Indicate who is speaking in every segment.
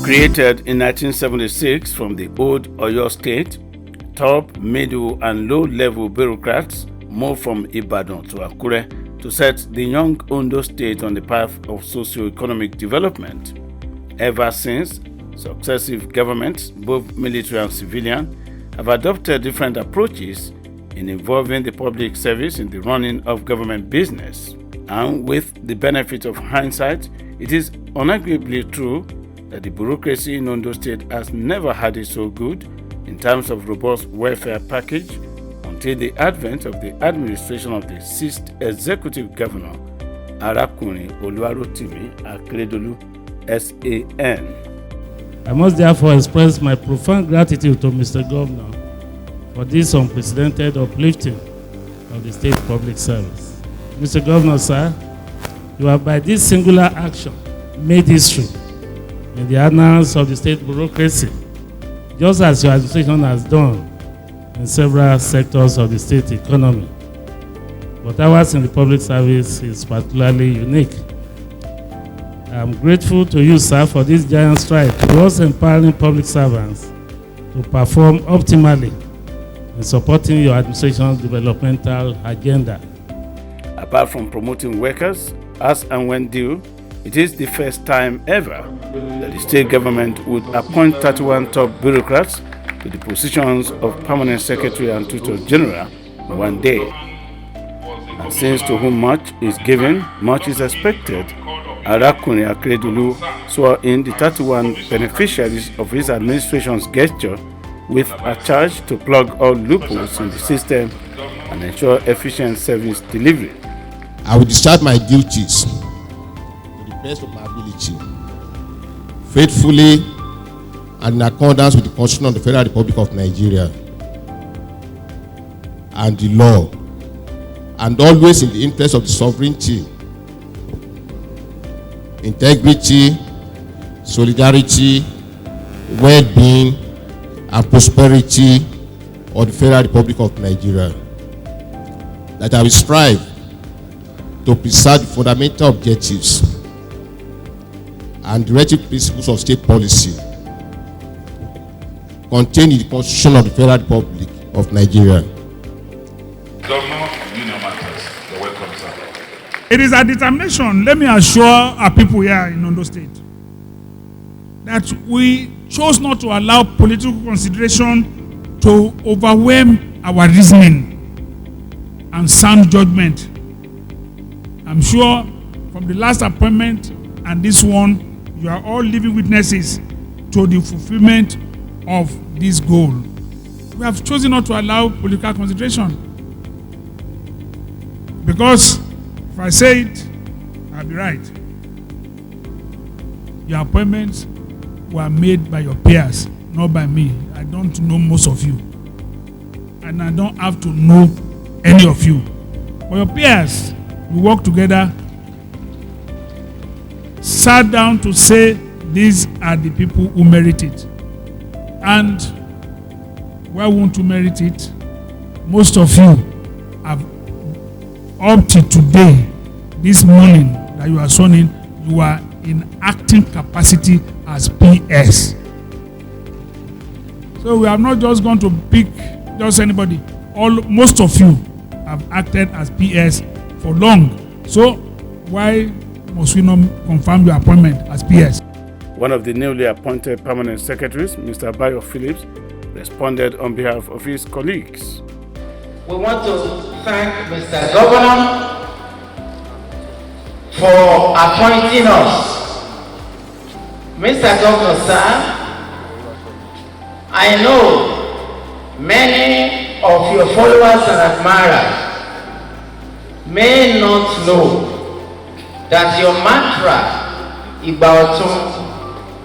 Speaker 1: Created in 1976 from the old Ondo State, top, middle, and low-level bureaucrats moved from Ibadan to Akure to set the young Ondo State on the path of socio-economic development. Ever since, successive governments, both military and civilian, have adopted different approaches in involving the public service in the running of government business. And with the benefit of hindsight, it is unarguably true that the bureaucracy in Ondo State has never had it so good in terms of robust welfare package until the advent of the administration of the 6th Executive Governor, Arakunrin Oluwarotimi Akeredolu, SAN.
Speaker 2: I must therefore express my profound gratitude to Mr. Governor for this unprecedented uplifting of the state public service. Mr. Governor, sir, you have by this singular action made history in the annals of the state bureaucracy, just as your administration has done in several sectors of the state economy. But ours in the public service is particularly unique. I am grateful to you, sir, for this giant stride towards empowering public servants to perform optimally in supporting your administration's developmental agenda.
Speaker 1: Apart from promoting workers as and when due, it is the first time ever that the state government would appoint 31 top bureaucrats to the positions of Permanent Secretary and Tutor General in one day. And since to whom much is given, much is expected, Arakunrin Akeredolu swore in the 31 beneficiaries of his administration's gesture with a charge to plug all loopholes in the system and ensure efficient service delivery.
Speaker 3: I will discharge my duties to the best of my ability, faithfully and in accordance with the Constitution of the Federal Republic of Nigeria and the law, and always in the interest of the sovereignty, integrity, solidarity, well-being, and prosperity of the Federal Republic of Nigeria. That I will strive to preserve the fundamental objectives and directive principles of state policy contained in the Constitution of the Federal Republic of Nigeria.
Speaker 4: Governor, Union Matters, you're welcome, sir.
Speaker 5: It is our determination, let me assure our people here in Ondo State, that we chose not to allow political consideration to overwhelm our reasoning and sound judgment. I'm sure from the last appointment and this one, you are all living witnesses to the fulfillment of this goal. We have chosen not to allow political consideration, because if I say it, I'll be right. Your appointments were made by your peers, not by me. I don't know most of you, and I don't have to know any of you. But your peers, we work together, sat down to say these are the people who merit it. And why won't you merit it? Most of you have up to today, this morning that you are sworn in, you are in acting capacity as PS. So we are not just going to pick just anybody. Most of you have acted as PS for long. So why must we not confirm your appointment as PS?
Speaker 1: One of the newly appointed permanent secretaries, Mr. Bayo Phillips, responded on behalf of his colleagues.
Speaker 6: We want to thank Mr. Governor for appointing us. Mr. Governor, sir, I know many of your followers and admirers may not know that your mantra, Ibaotun,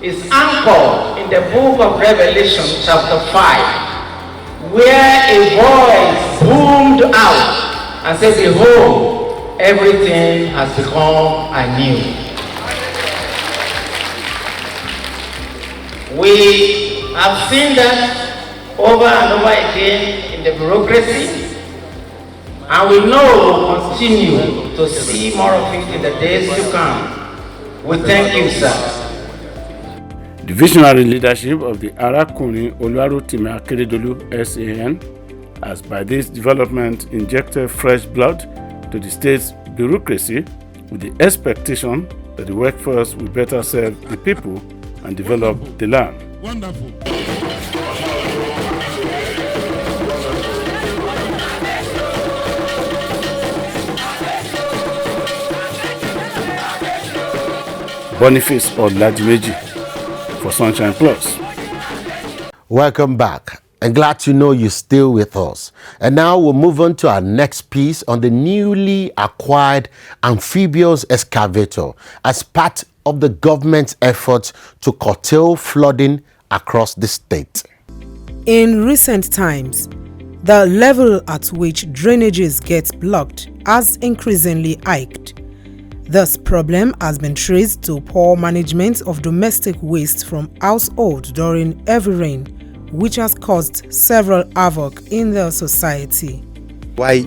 Speaker 6: is anchored in the book of Revelation chapter 5, where a voice boomed out and said, behold, everything has become anew. We have seen that over and over again in the bureaucracy, and we know we'll continue to see more of it in the days to come. We thank you, sir.
Speaker 1: The visionary leadership of the Arakunrin Oluwarotimi Akeredolu SAN has by this development injected fresh blood to the state's bureaucracy with the expectation that the workforce will better serve the people and develop the land.
Speaker 3: Wonderful.
Speaker 1: Boniface Oladimeji for Sunshine Plus.
Speaker 3: Welcome back. I'm glad to know you're still with us. And now we'll move on to our next piece on the newly acquired Amphibious Excavator as part of the government's efforts to curtail flooding across the state.
Speaker 7: In recent times, the level at which drainages get blocked has increasingly hiked. This problem has been traced to poor management of domestic waste from households during heavy rain, which has caused several havoc in the society.
Speaker 8: Why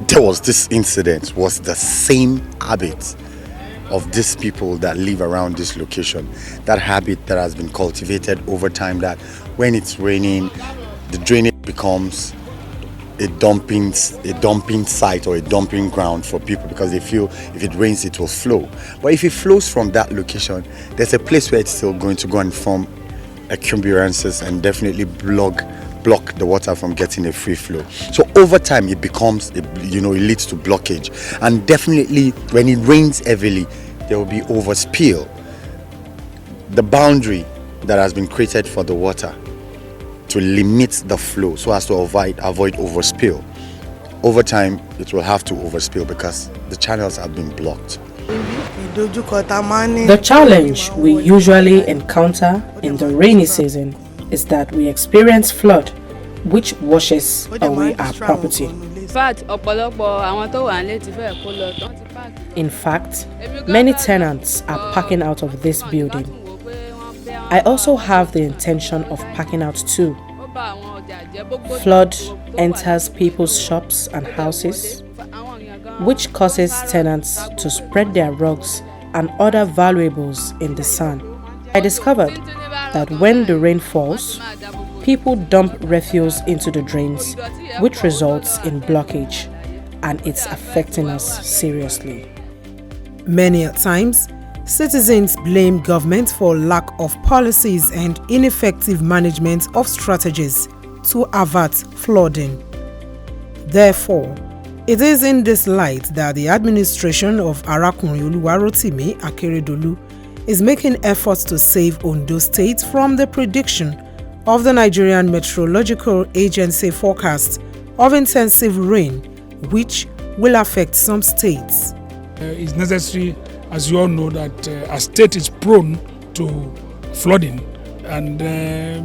Speaker 8: there was this incident was the same habit of these people that live around this location. That habit that has been cultivated over time, that when it's raining, the drainage becomes a dumping site or a dumping ground for people, because they feel if it rains it will flow. But if it flows from that location, there's a place where it's still going to go and form encumbrances and definitely block the water from getting a free flow. So over time it becomes it leads to blockage, and definitely when it rains heavily there will be overspill. The boundary that has been created for the water to limit the flow so as to avoid overspill, over time it will have to overspill because the channels have been blocked.
Speaker 9: The challenge we usually encounter in the rainy season is that we experience flood, which washes away our property. In fact, many tenants are packing out of this building. I also have the intention of packing out too. Flood enters people's shops and houses, which causes tenants to spread their rugs and other valuables in the sun. I discovered that when the rain falls, people dump refuse into the drains, which results in blockage, and it's affecting us seriously.
Speaker 7: Many a times, citizens blame government for lack of policies and ineffective management of strategies to avert flooding. Therefore, it is in this light that the administration of Arakunrin Oluwarotimi Akeredolu is making efforts to save Ondo State from the prediction of the Nigerian Meteorological Agency forecast of intensive rain, which will affect some states.
Speaker 5: It's necessary, as you all know, that our state is prone to flooding, and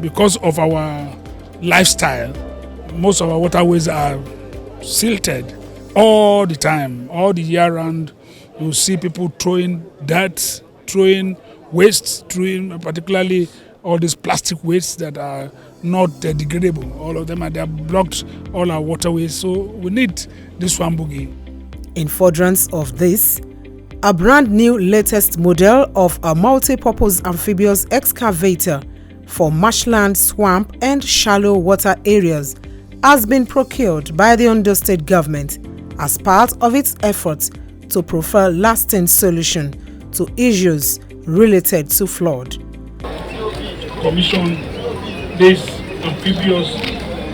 Speaker 5: because of our lifestyle, most of our waterways are silted all the time, all the year round. You see people throwing dirt, throwing waste, throwing particularly all these plastic wastes that are not degradable. All of them they have blocked all our waterways. So we need this one Buggy.
Speaker 7: In furtherance of this, a brand new latest model of a multi-purpose amphibious excavator for marshland, swamp and shallow water areas has been procured by the Ondo State government as part of its efforts to provide lasting solution to issues related to flood.
Speaker 5: Commission this amphibious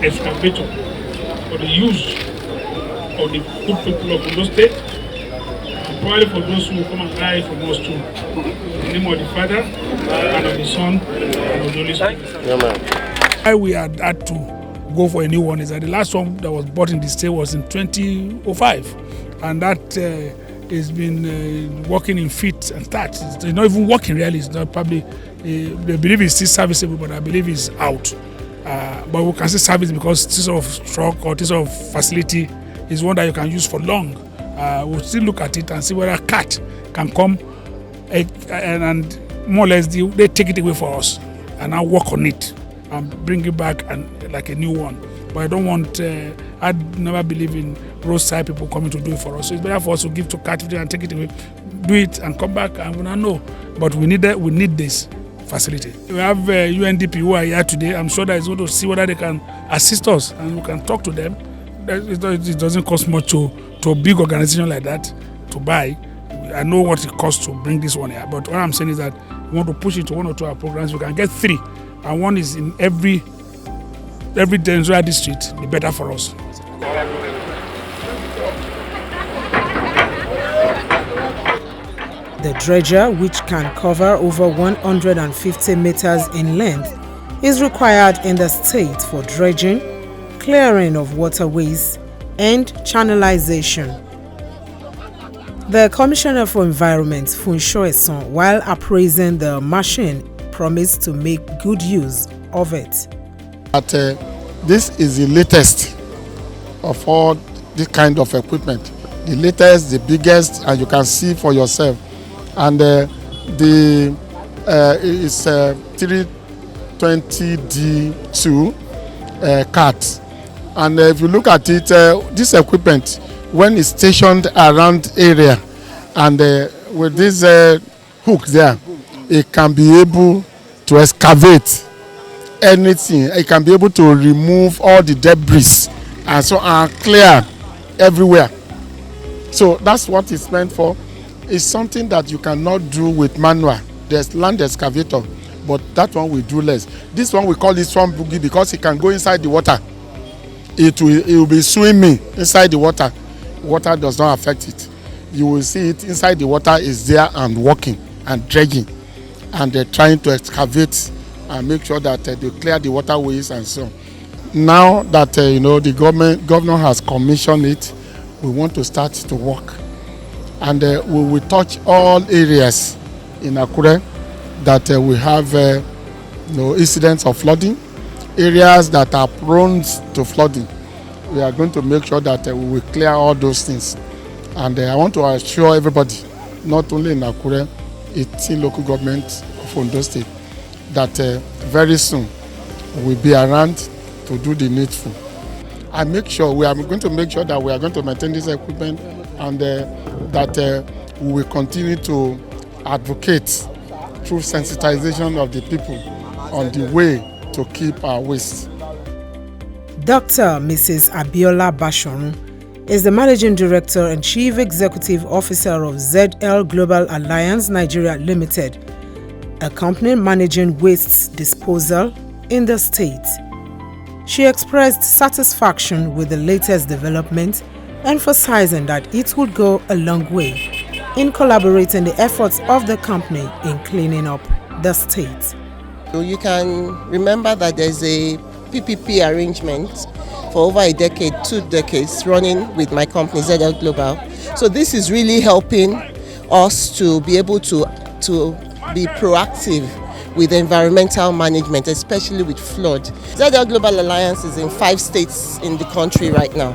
Speaker 5: excavator for the use of the good people of Ondo State, and probably for those who will come and buy from us too. In the name of the Father, and of the Son, and of the Holy Spirit. Why we had to go for a new one is that the last one that was bought in the state was in 2005, and that has been working in fits and starts. It's not even working really. It's not probably. They believe it's still serviceable, but I believe it's out. But we can still service because this sort of truck or this sort of facility is one that you can use for long. We'll still look at it and see whether a cat can come and more or less they take it away for us and I'll work on it and bring it back and like a new one. But I don't want, I'd never believe in roadside people coming to do it for us. So it's better for us to give to cat and take it away, do it and come back and we don't know. But we need this facility. We have UNDP who are here today. I'm sure that is going to see whether they can assist us and we can talk to them. It doesn't cost much to a big organization like that to buy. I know what it costs to bring this one here, but what I'm saying is that we want to push it to 1 or 2 of our programs. We can get 3, and one is in every Denzoya district. The better for us.
Speaker 7: The dredger, which can cover over 150 meters in length, is required in the state for dredging, clearing of waterways, and channelization. The Commissioner for Environment, Funsho Eson, while appraising the machine, promised to make good use of it.
Speaker 10: This is the latest of all this kind of equipment. The latest, the biggest, and you can see for yourself. And it's 320D2 cart. And if you look at it, this equipment, when it's stationed around area, and with this hook there, it can be able to excavate anything. It can be able to remove all the debris and so on, clear everywhere. So that's what it's meant for. It's something that you cannot do with manual. There's land excavator, but that one we do less. This one we call this one Buggy because it can go inside the water. It will be swimming inside the water. Water does not affect it. You will see it inside the water is there and walking and dredging, and they're trying to excavate and make sure that they clear the waterways and so on. Now that the governor has commissioned it, we want to start to work. And we will touch all areas in Akure that we have incidents of flooding, areas that are prone to flooding. We are going to make sure that we will clear all those things. And I want to assure everybody, not only in Akure, 18 local governments of Ondo State, that very soon we'll be around to do the needful. We are going to make sure that we are going to maintain this equipment and that we will continue to advocate through sensitization of the people on the way to keep our waste.
Speaker 7: Dr. Mrs. Abiola Bashorun is the Managing Director and Chief Executive Officer of ZL Global Alliance Nigeria Limited, a company managing waste disposal in the state. She expressed satisfaction with the latest development, emphasizing that it would go a long way in collaborating the efforts of the company in cleaning up the state.
Speaker 11: You can remember that there's a PPP arrangement for over a decade, 2 decades running with my company ZL Global. So this is really helping us to be able to be proactive with environmental management, especially with flood. ZL Global Alliance is in 5 states in the country right now.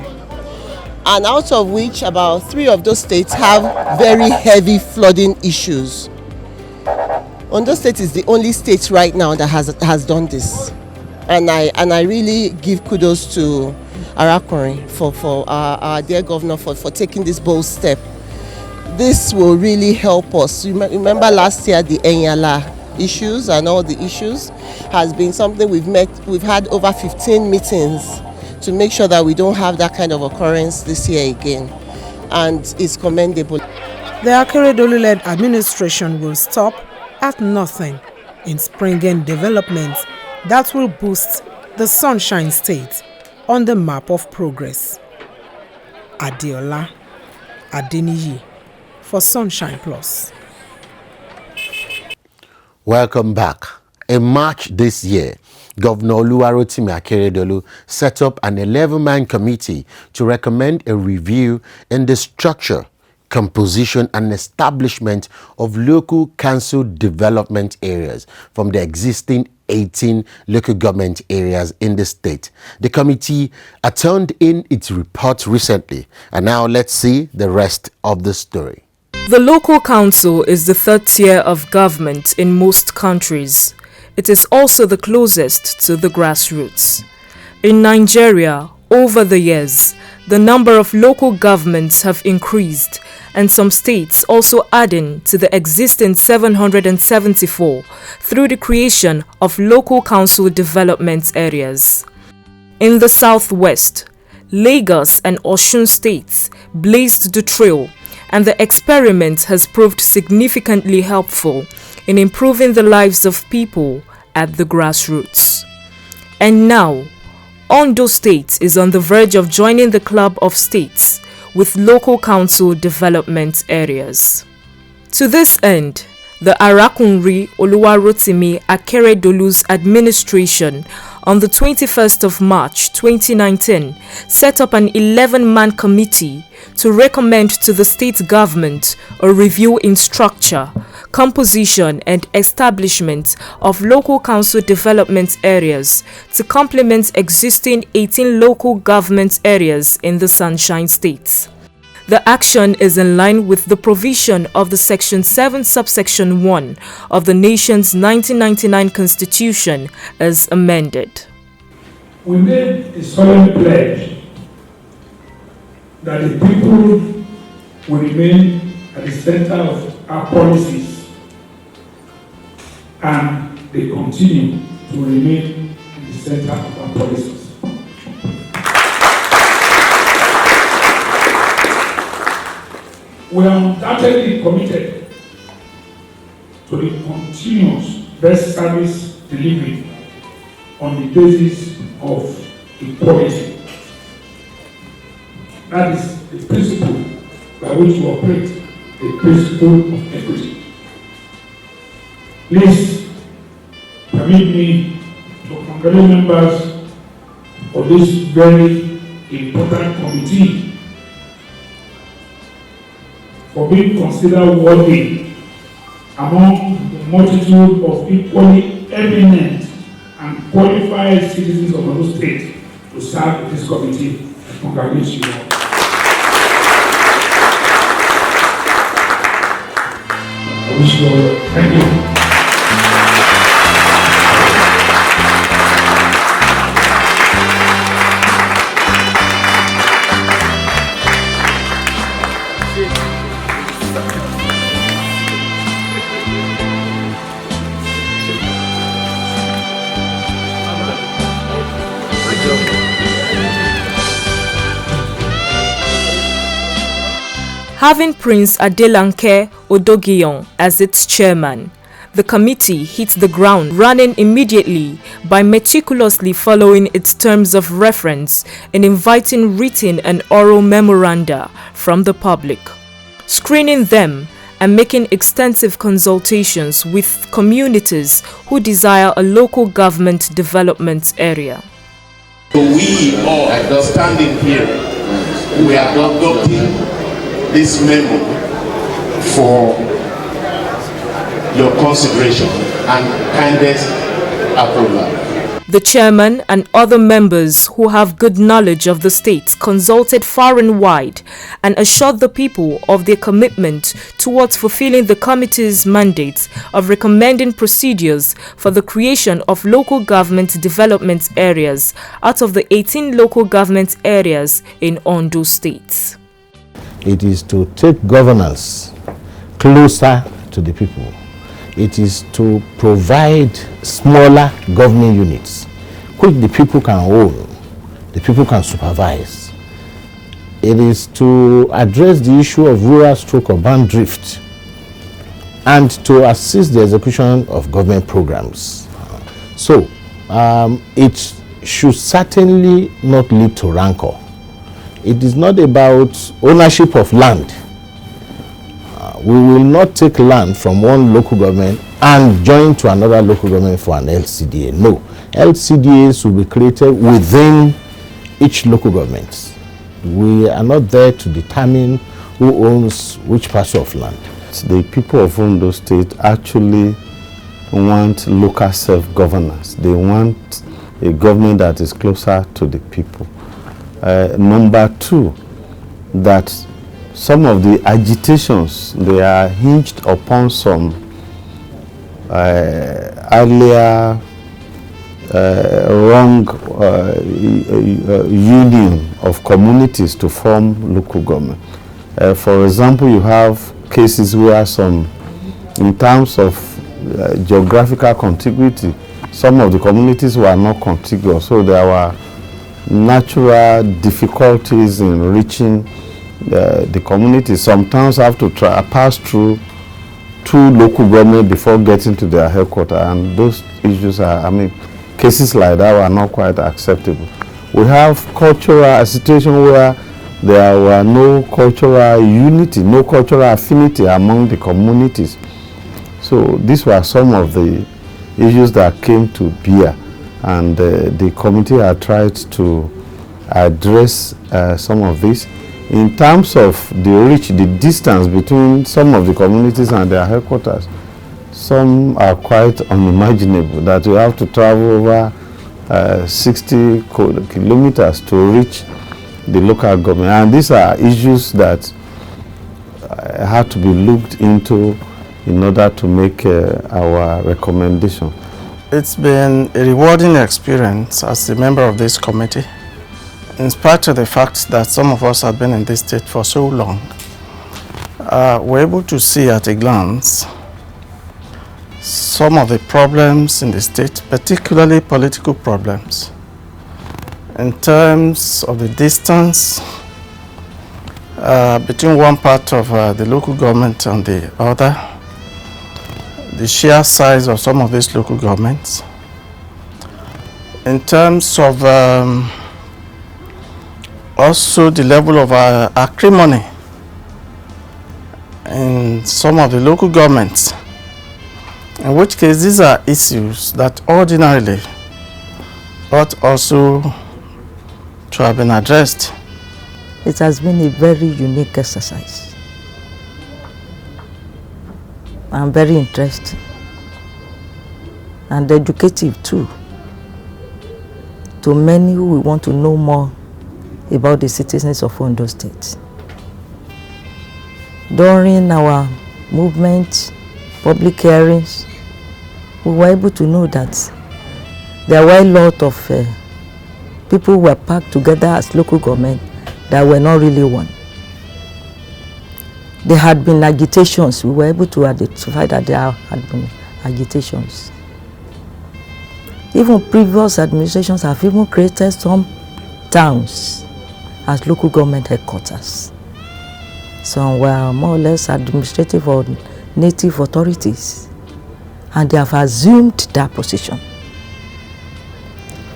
Speaker 11: And out of which about 3 of those states have very heavy flooding issues. Ondo State is the only state right now that has done this. And I really give kudos to Arakunrin for our dear governor for taking this bold step. This will really help us. Remember last year the Enyala issues and all the issues has been something we've had over 15 meetings to make sure that we don't have that kind of occurrence this year again, and it's commendable.
Speaker 7: The Akeredolu-led administration will stop at nothing in springing developments that will boost the Sunshine State on the map of progress. Adeola Adeniyi for Sunshine Plus.
Speaker 3: Welcome back. In March this year, Governor Oluwarotimi Akeredolu set up an 11-man committee to recommend a review in the structure, composition and establishment of local council development areas from the existing 18 local government areas in the state. The committee turned in its report recently, and now let's see the rest of the story.
Speaker 12: The local council is the third tier of government in most countries. It is also the closest to the grassroots. In Nigeria, over the years, the number of local governments have increased, and some states also adding to the existing 774 through the creation of local council development areas. In the southwest, Lagos and Osun states blazed the trail, and the experiment has proved significantly helpful in improving the lives of people at the grassroots. And now, Ondo State is on the verge of joining the club of states with local council development areas. To this end, the Arakunrin Oluwarotimi Akeredolu's administration on the 21st of March 2019 set up an 11-man committee to recommend to the state government a review in structure, composition and establishment of local council development areas to complement existing 18 local government areas in the Sunshine States. The action is in line with the provision of the Section 7 subsection 1 of the nation's 1999 Constitution as amended.
Speaker 5: We made a solemn pledge that the people will remain at the center of our policies, and they continue to remain at the center of our policies. We are undoubtedly committed to the continuous best service delivery on the basis of equality. That is the principle by which we operate, the principle of equity. Please permit me to congratulate members of this very important committee for being considered worthy among the multitude of equally eminent and qualified citizens of Ondo State to serve this committee. I congratulate you all. I wish you all thank you.
Speaker 12: Having Prince Adelanke Odogiyan as its chairman, the committee hit the ground running immediately by meticulously following its terms of reference and inviting written and oral memoranda from the public, screening them and making extensive consultations with communities who desire a local government development area.
Speaker 13: We all standing here, we are adopting this memo for your consideration and kindest approval.
Speaker 12: The chairman and other members who have good knowledge of the state consulted far and wide and assured the people of their commitment towards fulfilling the committee's mandate of recommending procedures for the creation of local government development areas out of the 18 local government areas in Ondo State.
Speaker 3: It is to take governance closer to the people. It is to provide smaller government units which the people can own, the people can supervise. It is to address the issue of rural/urban drift and to assist the execution of government programs. So it should certainly not lead to rancor. It is not about ownership of land. We will not take land from one local government and join to another local government for an LCDA. No, LCDAs will be created within each local government. We are not there to determine who owns which parcel of land.
Speaker 14: The people of Ondo State actually want local self-governance. They want a government that is closer to the people. Number two, that some of the agitations, they are hinged upon some earlier wrong union of communities to form local government. For example, you have cases where in terms of geographical contiguity, some of the communities were not contiguous, so there were natural difficulties in reaching the communities. Some towns have to pass through 2 local governments before getting to their headquarters, and those issues cases like that were not quite acceptable. We have a situation where there were no cultural unity, no cultural affinity among the communities. So these were some of the issues that came to bear, and the committee had tried to address some of this. In terms of the distance between some of the communities and their headquarters, some are quite unimaginable, that you have to travel over 60 kilometers to reach the local government. And these are issues that had to be looked into in order to make our recommendation.
Speaker 15: It's been a rewarding experience as a member of this committee, in spite of the fact that some of us have been in this state for so long. We're able to see at a glance some of the problems in the state, particularly political problems, in terms of the distance between one part of the local government and the other, the sheer size of some of these local governments, in terms of also the level of acrimony in some of the local governments, in which case these are issues that ordinarily ought also to have been addressed.
Speaker 16: It has been a very unique exercise and very interesting and educative too, to many who will want to know more about the citizens of Ondo State. During our movement, public hearings, we were able to know that there were a lot of people who were packed together as local government that were not really one. There had been agitations. We were able to identify that there had been agitations. Even previous administrations have even created some towns as local government headquarters. Some were more or less administrative or native authorities, and they have assumed their position.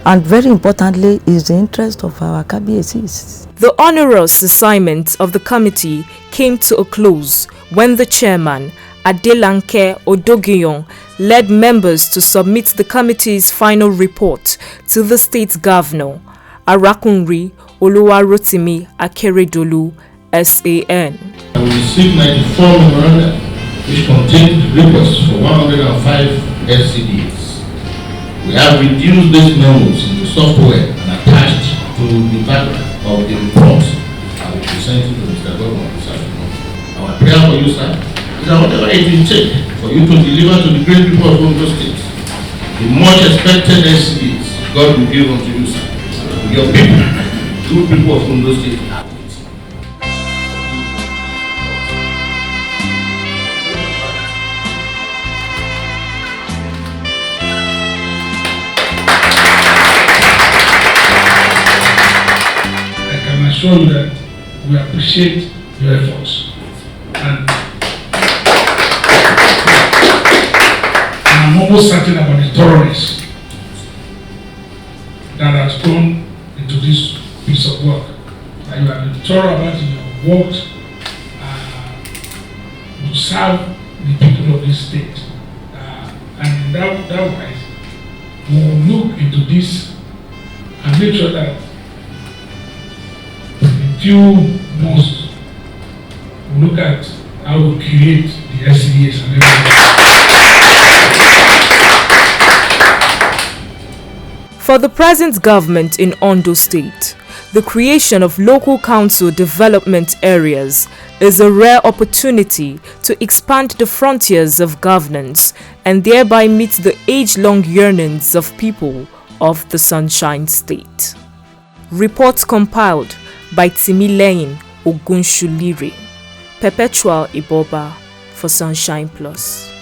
Speaker 16: And very importantly is the interest of our KBACs.
Speaker 12: The onerous assignment of the committee came to a close when the chairman, Adelanke Odogiyon, led members to submit the committee's final report to the state governor, Arakunrin Oluwarotimi Akeredolu, SAN.
Speaker 17: We received 94 memoranda which contained requests for 105 LCDAs. We have reduced these memos into software and attached to the back of the report I will present it to Mr. Governor this afternoon. Our prayer for you, sir, is that whatever it will take for you to deliver to the great people of Ondo State, the much expected LCDs God will give unto you, sir. Your people, good people of Ondo State, are waiting. I assure you that we appreciate your efforts, and I'm almost certain about the thoroughness that has gone into this piece of work. That you have been thorough about in your work to serve the people of this state, and in that wise, we will look into this and make sure that few months we look at how we create the LCDAs and everything.
Speaker 12: For the present government in Ondo State, the creation of local council development areas is a rare opportunity to expand the frontiers of governance and thereby meet the age-long yearnings of people of the Sunshine State. Report compiled by Timileyin Ogunshulire, Perpetual Iboba for Sunshine Plus.